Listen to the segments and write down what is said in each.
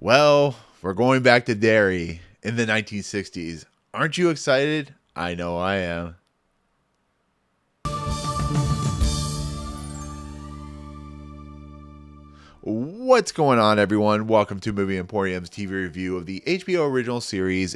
Well, we're going back to Derry in the 1960s. Aren't you excited? I know I am. What's going on, everyone? Welcome to Movie Emporium's TV review of the HBO original series,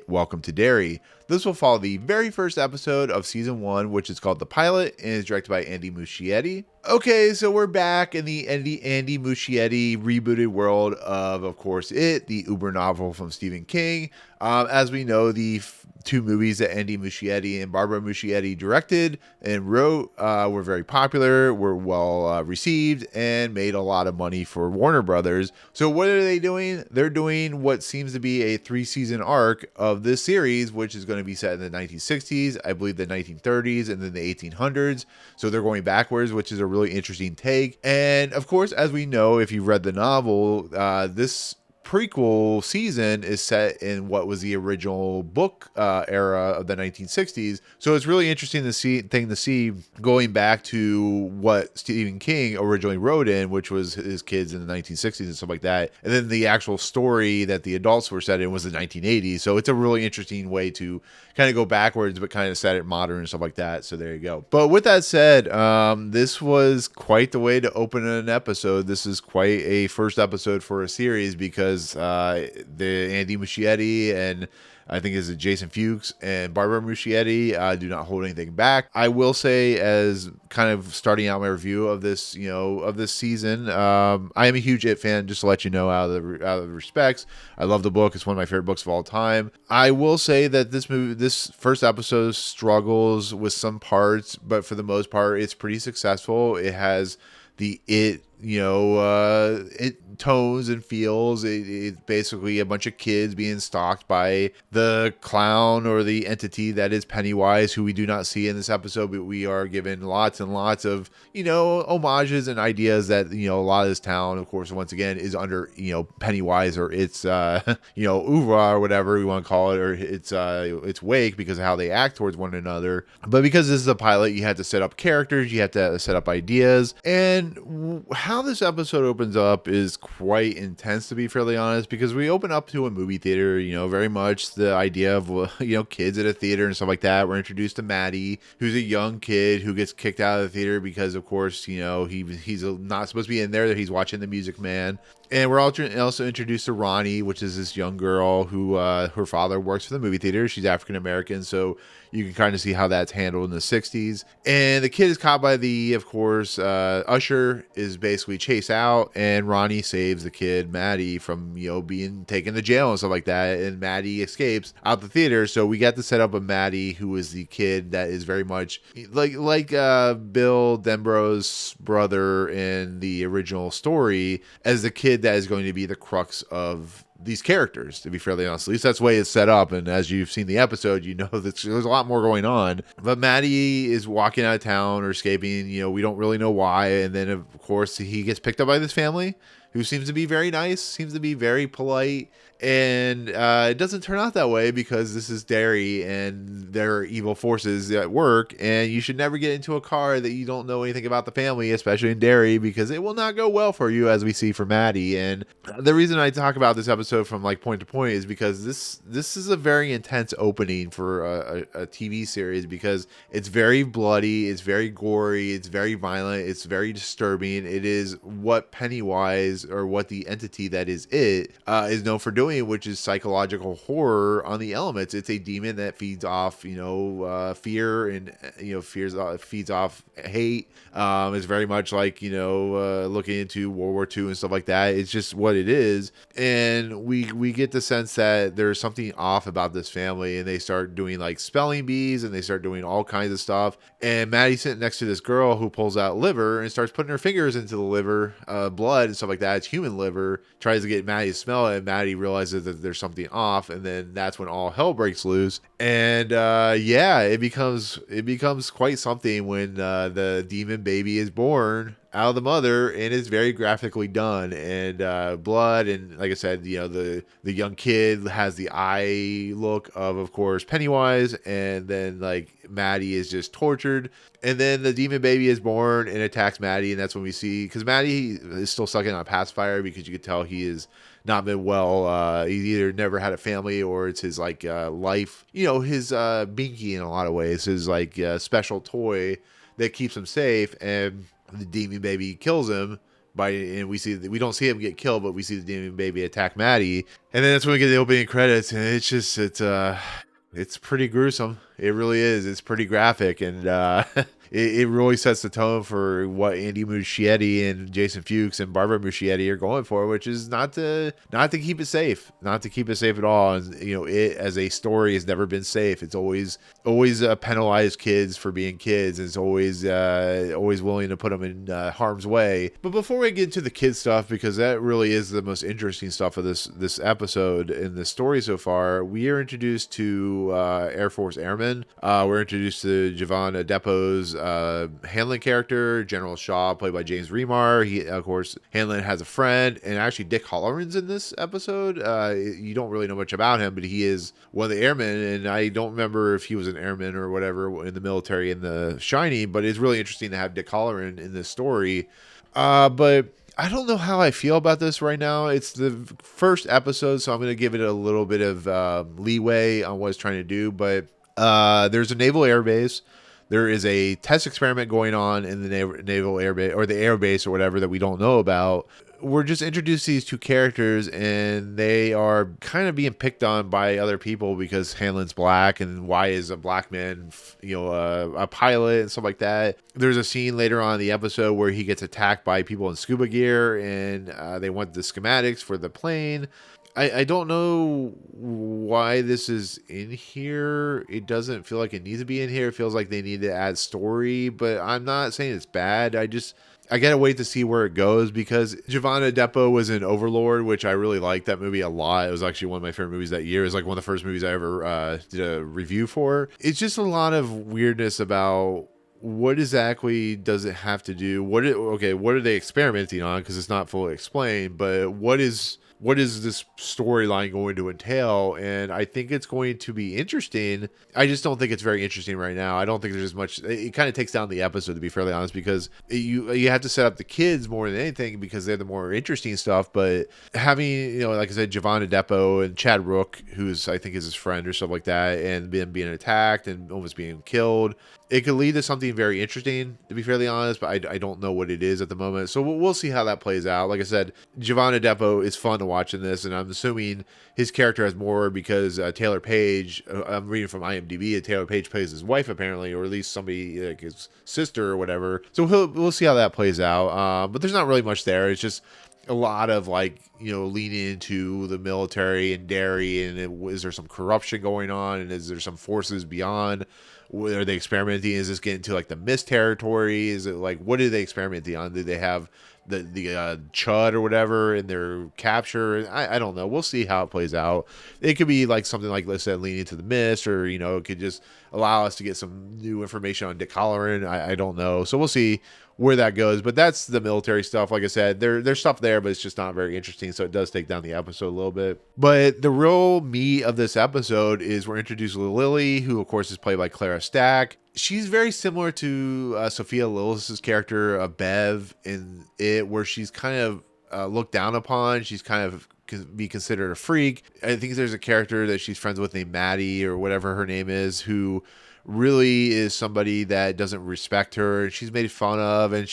Welcome to Derry. This will follow the very first episode of season 1, which is called The Pilot, and is directed by Andy Muschietti. Okay, so we're back in the Andy Muschietti rebooted world of course, the Uber novel from Stephen King. As we know, the two movies that Andy Muschietti and Barbara Muschietti directed and wrote were very popular, were well received, and made a lot of money for Warner Brothers. So what are they doing? They're doing what seems to be a 3-season arc of this series, which is going to be set in the 1960s, I believe the 1930s, and then the 1800s. So they're going backwards, which is a really interesting take. And of course, as we know, if you've read the novel, this prequel season is set in what was the original book era of the 1960s. So it's really interesting to see going back to what Stephen King originally wrote in, which was his kids in the 1960s and stuff like that. And then the actual story that the adults were set in was the 1980s. So it's a really interesting way to kind of go backwards, but kind of set it modern and stuff like that. So there you go. But with that said, this was quite the way to open an episode. This is quite a first episode for a series because the Andy Muschietti and I think is Jason Fuchs and Barbara Muschietti do not hold anything back. I will say, as kind of starting out my review of this, of this season, I am a huge It fan. Just to let you know, out of the respects, I love the book. It's one of my favorite books of all time. I will say that this first episode struggles with some parts, but for the most part, it's pretty successful. It has the it tones and feels. It's basically a bunch of kids being stalked by the clown or the entity that is Pennywise, who we do not see in this episode, but we are given lots and lots of homages and ideas that a lot of this town, of course, once again, is under Pennywise or its oeuvre or whatever we want to call it, or its wake, because of how they act towards one another. But because this is a pilot, you have to set up characters, you have to set up ideas, and how this episode opens up is quite intense, to be fairly honest, because we open up to a movie theater, very much the idea of, kids at a theater and stuff like that. We're introduced to Maddie, who's a young kid who gets kicked out of the theater because, of course, he's not supposed to be in there, that he's watching The Music Man. And we're also introduced to Ronnie, which is this young girl who her father works for the movie theater. She's African American, so you can kind of see how that's handled in the 60s. And the kid is caught by of course, Usher is basically chased out, and Ronnie saves the kid, Maddie, from being taken to jail and stuff like that. And Maddie escapes out the theater. So we got the setup of Maddie, who is the kid that is very much like Bill Denborough's brother in the original story, as the kid that is going to be the crux of these characters, to be fairly honest. At least that's the way it's set up, and as you've seen the episode, that there's a lot more going on. But Maddie is walking out of town or escaping, we don't really know why, and then of course he gets picked up by this family who seems to be very nice, seems to be very polite, and it doesn't turn out that way, because this is Derry and there are evil forces at work, and you should never get into a car that you don't know anything about the family, especially in Derry, because it will not go well for you, as we see for Maddie. And the reason I talk about this episode from point to point is because this is a very intense opening for a TV series, because it's very bloody, it's very gory, it's very violent, it's very disturbing. It is what Pennywise, or what the entity that is is known for doing, which is psychological horror on the elements. It's a demon that feeds off fear, and feeds off hate. It's very much like looking into World War II and stuff like that. It's just what it is. And we get the sense that there's something off about this family, and they start doing like spelling bees, and they start doing all kinds of stuff. And Maddie's sitting next to this girl who pulls out liver and starts putting her fingers into the liver, blood and stuff like that. It's human liver. Tries to get Maddie to smell it, and Maddie realizes that there's something off, and then that's when all hell breaks loose. And it becomes quite something when the demon baby is born out of the mother, and it's very graphically done, and blood, and like I said, the young kid has the eye look of course, Pennywise, and then like Maddie is just tortured, and then the demon baby is born and attacks Maddie, and that's when we see, because Maddie is still sucking on a pacifier, because you could tell he is not been well. He either never had a family or it's his like life, his binky in a lot of ways, his like special toy that keeps him safe, and the demon baby kills him. And we don't see him get killed, but we see the demon baby attack Maddie, and then that's when we get the opening credits, and it's pretty gruesome. It really is. It's pretty graphic, and it really sets the tone for what Andy Muschietti and Jason Fuchs and Barbara Muschietti are going for, which is not to keep it safe, not to keep it safe at all. And it as a story has never been safe. It's always penalized kids for being kids. And it's always willing to put them in harm's way. But before we get into the kid stuff, because that really is the most interesting stuff of this episode in the story so far, we are introduced to Air Force Airmen. We're introduced to Jovan Adepo's Hanlon character, General Shaw, played by James Remar. He, of course, Hanlon has a friend, and actually Dick Halloran's in this episode. You don't really know much about him, but he is one of the airmen, and I don't remember if he was an airman or whatever in the military in The Shining, but it's really interesting to have Dick Halloran in this story. But I don't know how I feel about this right now. It's the first episode, so I'm going to give it a little bit of leeway on what it's trying to do, but there's a naval air base. There is a test experiment going on in the naval air base, or the air base or whatever, that we don't know about. We're just introduced to these two characters, and they are kind of being picked on by other people because Hanlon's black, and why is a black man, a pilot and stuff like that. There's a scene later on in the episode where he gets attacked by people in scuba gear, and they want the schematics for the plane. I don't know why this is in here. It doesn't feel like it needs to be in here. It feels like they need to add story, but I'm not saying it's bad. I gotta wait to see where it goes, because Jovan Adepo was in Overlord, which I really liked that movie a lot. It was actually one of my favorite movies that year. It was like one of the first movies I ever did a review for. It's just a lot of weirdness about what exactly does it have to do. What are they experimenting on? Because it's not fully explained, but what is this storyline going to entail? And I think it's going to be interesting. I just don't think it's very interesting right now. I don't think there's as much. It kind of takes down the episode, to be fairly honest, because you have to set up the kids more than anything, because they're the more interesting stuff. But having, like I said, Jovan Adepo and Chad Rook, who's I think is his friend or something like that, and being attacked and almost being killed, it could lead to something very interesting, to be fairly honest, but I don't know what it is at the moment. So we'll see how that plays out. Like I said, Jovan Adepo is fun to watch in this, and I'm assuming his character has more because Taylor Page, I'm reading from IMDb, Taylor Page plays his wife apparently, or at least somebody like his sister or whatever. So we'll see how that plays out. But there's not really much there. It's just a lot of leaning into the military and Derry, and is there some corruption going on, and is there some forces beyond? Are they experimenting? Is this getting to like the mist territory? Is it like, what are they experimenting on? Do they have the chud or whatever in their capture? I don't know. We'll see how it plays out. It could be like something like, let's say, leaning to the mist, or it could just allow us to get some new information on Dick Halloran. I don't know. So we'll see where that goes. But that's the military stuff. Like I said, there's stuff there, but it's just not very interesting, so it does take down the episode a little bit. But the real meat of this episode is we're introduced to Lily, who of course is played by Clara Stack. She's very similar to Sophia Lillis's character Bev in it, where she's kind of looked down upon. She's kind of be considered a freak. I think there's a character that she's friends with named Maddie, or whatever her name is, who really is somebody that doesn't respect her, and she's made fun of, and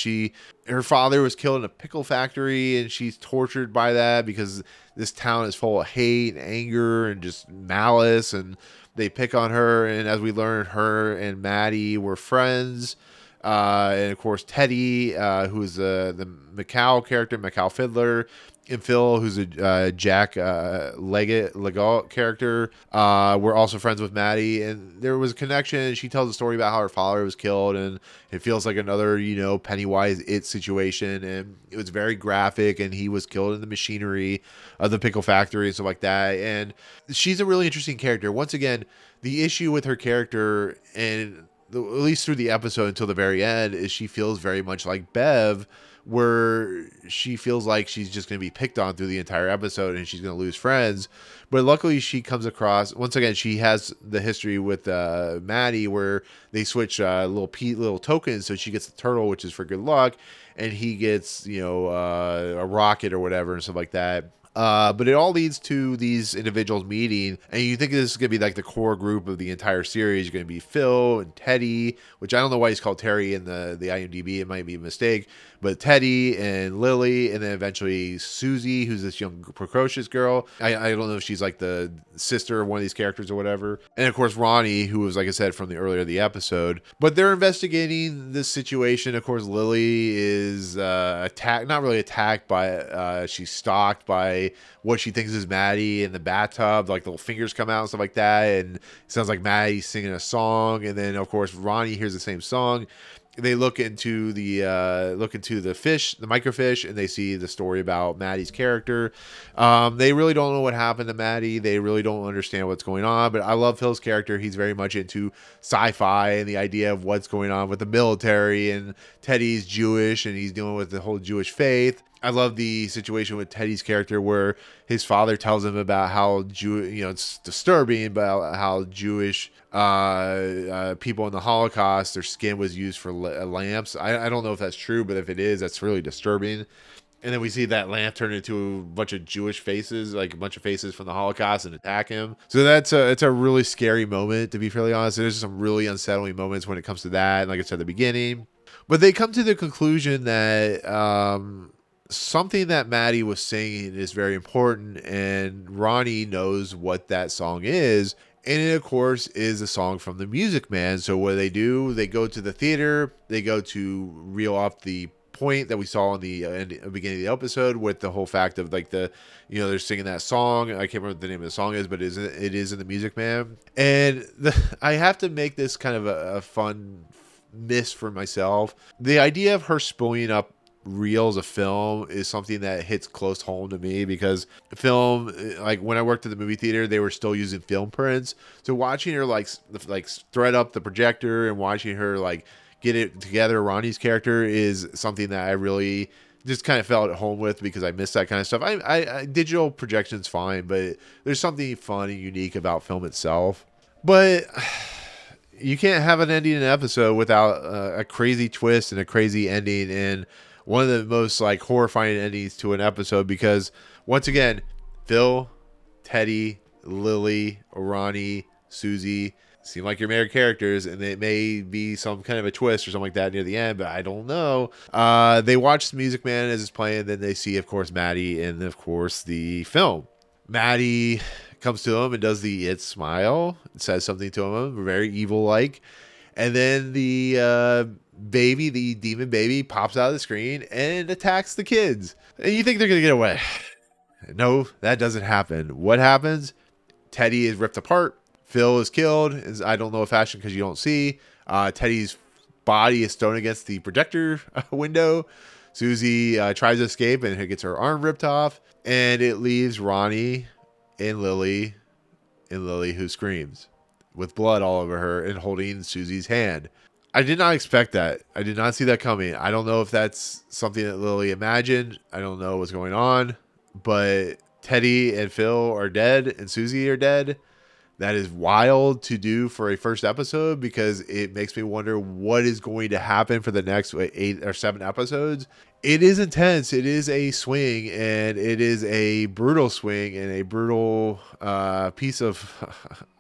her father was killed in a pickle factory, and she's tortured by that because this town is full of hate and anger and just malice, and they pick on her. And as we learn, her and Maddie were friends. And of course Teddy, who's the Mikkal character, Karim-Fidler, and Phil, who's a Jack Legault character, we're also friends with Maddie, and there was a connection. She tells a story about how her father was killed, and it feels like another, Pennywise It situation, and it was very graphic, and he was killed in the machinery of the pickle factory and stuff like that. And she's a really interesting character. Once again, the issue with her character, and at least through the episode until the very end, is she feels very much like Bev, where she feels like she's just going to be picked on through the entire episode, and she's going to lose friends. But luckily she comes across, once again, she has the history with Maddie, where they switch little tokens. So she gets the turtle, which is for good luck, and he gets a rocket or whatever and stuff like that. But it all leads to these individuals meeting, and you think this is going to be like the core group of the entire series. You're going to be Phil and Teddy, which I don't know why he's called Terry in the IMDb. It might be a mistake. But Teddy and Lily, and then eventually Susie, who's this young precocious girl. I don't know if she's like the sister of one of these characters or whatever. And of course, Ronnie, who was, like I said, from the earlier the episode. But they're investigating this situation. Of course, Lily is attacked, not really attacked by, she's stalked by what she thinks is Maddie in the bathtub. Like the little fingers come out and stuff like that. And it sounds like Maddie's singing a song. And then, of course, Ronnie hears the same song. They look into the fish, the microfiche, and they see the story about Maddie's character. They really don't know what happened to Maddie. They really don't understand what's going on. But I love Phil's character. He's very much into sci-fi and the idea of what's going on with the military. And Teddy's Jewish, and he's dealing with the whole Jewish faith. I love the situation with Teddy's character where his father tells him about how it's disturbing about how Jewish people in the Holocaust, their skin was used for lamps. I don't know if that's true, but if it is, that's really disturbing. And then we see that lamp turn into a bunch of Jewish faces, like a bunch of faces from the Holocaust, and attack him. So it's a really scary moment, to be fairly honest. There's some really unsettling moments when it comes to that, like I said at the beginning. But they come to the conclusion that something that Maddie was singing is very important, and Ronnie knows what that song is. And it, of course, is a song from The Music Man. So what do, they go to the theater, they go to reel off the point that we saw in the beginning of the episode with the whole fact of like they're singing that song. I can't remember what the name of the song is, but it is in The Music Man. And I have to make this kind of a fun miss for myself. The idea of her spooling up reels of film is something that hits close home to me, because film, like when I worked at the movie theater, they were still using film prints. So watching her like thread up the projector and watching her like get it together, Ronnie's character, is something that I really just kind of felt at home with, because I miss that kind of stuff. I digital projection's fine, but there's something fun and unique about film itself. But you can't have an ending in an episode without a crazy twist and a crazy ending, and one of the most like horrifying endings to an episode, because once again, Phil, Teddy, Lily, Ronnie, Susie seem like your main characters, and it may be some kind of a twist or something like that near the end, but I don't know. They watch The Music Man as it's playing, then they see, of course, Maddie and, of course, the film. Maddie comes to him and does the it smile, says something to him, very evil-like, and then the demon baby, pops out of the screen and attacks the kids. And you think they're going to get away. No, that doesn't happen. What happens? Teddy is ripped apart. Phil is killed. I don't know a fashion because you don't see. Teddy's body is thrown against the projector window. Susie tries to escape and gets her arm ripped off. And it leaves Ronnie and Lily, who screams with blood all over her and holding Susie's hand. I did not expect that. I did not see that coming. I don't know if that's something that Lily imagined. I don't know what's going on. But Teddy and Phil are dead and Susie are dead. That is wild to do for a first episode, because it makes me wonder what is going to happen for the next 8 or 7 episodes. It is intense. It is a swing, and it is a brutal swing and a brutal piece of...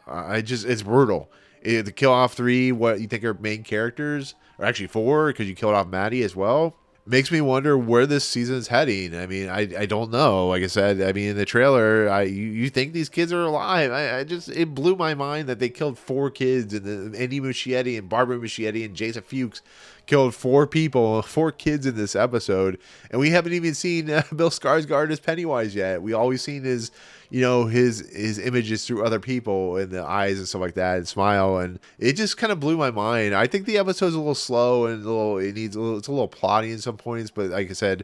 it's brutal. To kill off 3, what you think are main characters, or actually 4, because you killed off Maddie as well, makes me wonder where this season's heading. I mean, I don't know. Like I said, I mean, in the trailer, you think these kids are alive. It blew my mind that they killed 4 kids, and Andy Muschietti and Barbara Muschietti and Jason Fuchs killed 4 kids in this episode, and we haven't even seen Bill Skarsgård as Pennywise yet. We always seen his images through other people in the eyes and stuff like that, and smile, and it just kind of blew my mind. I think the episode's a little slow and it's a little plotty in some points, but like I said,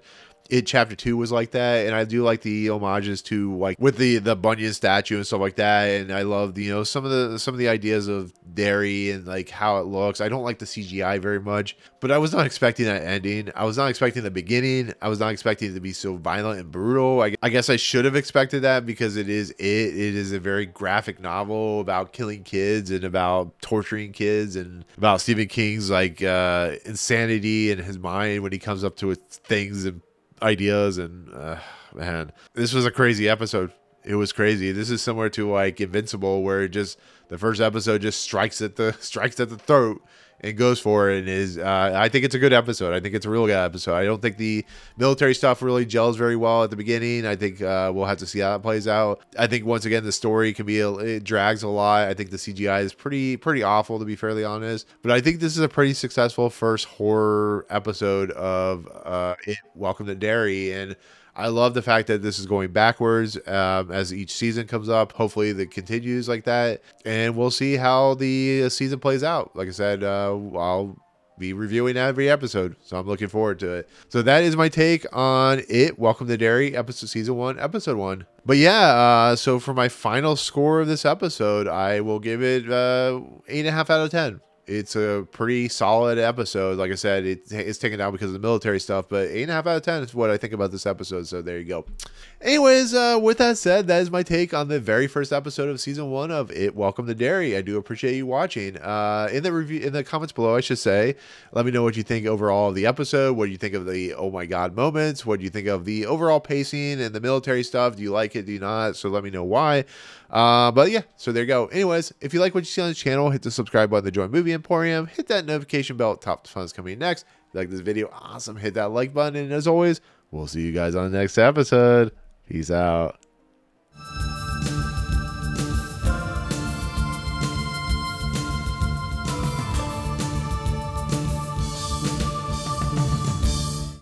chapter 2 was like that, and I do like the homages to, like, with the Bunyan statue and stuff like that, and I love some of the ideas of Derry and like how it looks. I don't like the CGI very much, but I was not expecting that ending. I was not expecting the beginning. I was not expecting it to be so violent and brutal. I guess I should have expected that, because it is a very graphic novel about killing kids and about torturing kids and about Stephen King's like insanity in his mind when he comes up to things and ideas, and man, this was a crazy episode. It was crazy. This is similar to like Invincible, where it just the first episode just strikes at the throat and goes for it. And is I think it's a good episode. I think it's a real good episode. I don't think the military stuff really gels very well at the beginning. I think we'll have to see how that plays out. I think once again the story can be it drags a lot. I think the CGI is pretty awful, to be fairly honest. But I think this is a pretty successful first horror episode of Welcome to Derry, and I love the fact that this is going backwards as each season comes up. Hopefully that continues like that. And we'll see how the season plays out. Like I said, I'll be reviewing every episode, so I'm looking forward to it. So that is my take on it. Welcome to Derry, season 1, episode 1. But yeah, so for my final score of this episode, I will give it 8.5 out of 10. It's a pretty solid episode. Like I said, it's taken down because of the military stuff, but 8.5 out of 10 is what I think about this episode. So there you go. Anyways, with that said, that is my take on the very first episode of season 1 of It Welcome to Derry. I do appreciate you watching. In the comments below, I should say, let me know what you think overall of the episode. What do you think of the oh my god moments? What do you think of the overall pacing and the military stuff? Do you like it? Do you not? So let me know why. But yeah, so there you go. Anyways, if you like what you see on the channel, hit the subscribe button to join Movie Emporium. Hit that notification bell. Top fun is coming next. If you like this video, awesome. Hit that like button. And as always, we'll see you guys on the next episode. Peace out.